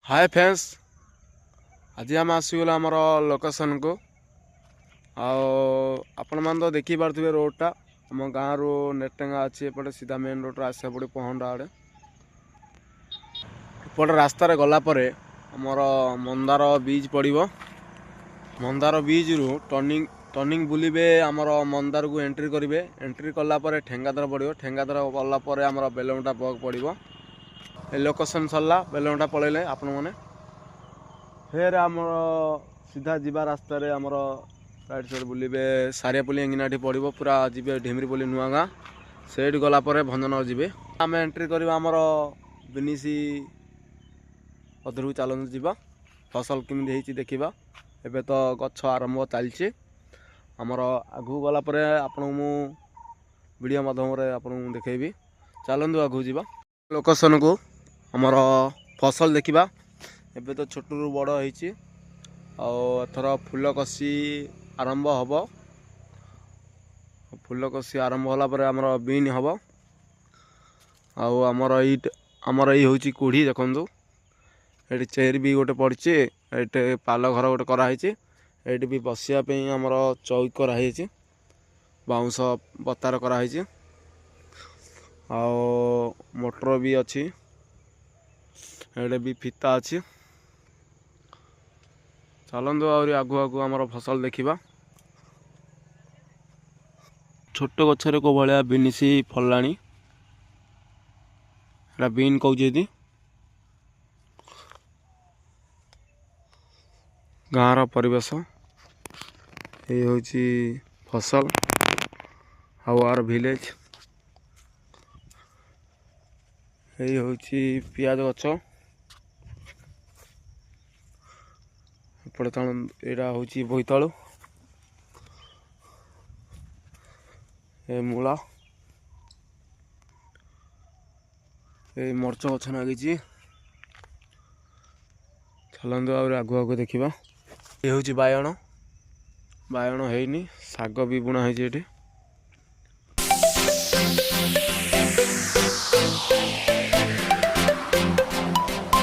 Hi friends, आज आम आसगला आमर लोकेशन को आपण मैंने तो देखी पारे रोडटा आम गाँव रू नेटेगा अच्छी एपटे सीधा मेन रोड आसा पड़े पहंडा आड़े एपटे रास्तार गलापर आमर मंदार बीच पड़ो। मंदार बीच रू टर्निंग बुलिबे आमर मंदार को एंट्री करेंगे। एंट्री कलापर ठेंगादर पड़ो। ठेंगादर गलापर आमर बेलमुंडा ब्लॉक पड़ो। ए लोकेशन सरला बेलमुंडा पलैले आपण मैंने फिर आमर सीधा जीवा रास्त आमर राइट साइड बुलिबे सारियापल्ली एंगिनाटी पड़ो। पूरा जी ढिमरीपल्ली नुआ गाँ से गलापर भंजनगर जी आम एंट्री करवा आमर बिनिसी अधर चलतु जा फसल केमी देखा। एबे तो गछ आरंभ चलती आमर आगू गलापर आपण वीडियो माध्यम आपन देखी। चलतु आगू जा लोकेशन को आमर फसल देखा। एबे तो छोट रू बड़ होती आथर फूल कषि आरंभ हम। फूल कषि आरंभ होलापर आमर बीन हम। आमर ये हूँ कोढ़ी देखु ये चेयर भी गोटे पड़ी। ये पाल घर गोटे कराई। ये भी बसापी आमर चौक कराई बाउंस बतार कराई। मोटर भी अच्छी ये भी फिता अच्छी। चलतु आहरी आगु आगु आमर फसल देखा। छोट गचर को भाया बिनिसी फलाणी बीन कौन गाँव परिवेश ये हूँ फसल आवर विलेज। ये हूँ पियाज गछ एपटे यहाँ हूँ बोईतालु ए मूला ये मरच गछ लगी। चलतु आगु आगु देखा। ये हूँ बायण बायण है साग भी बुणा है।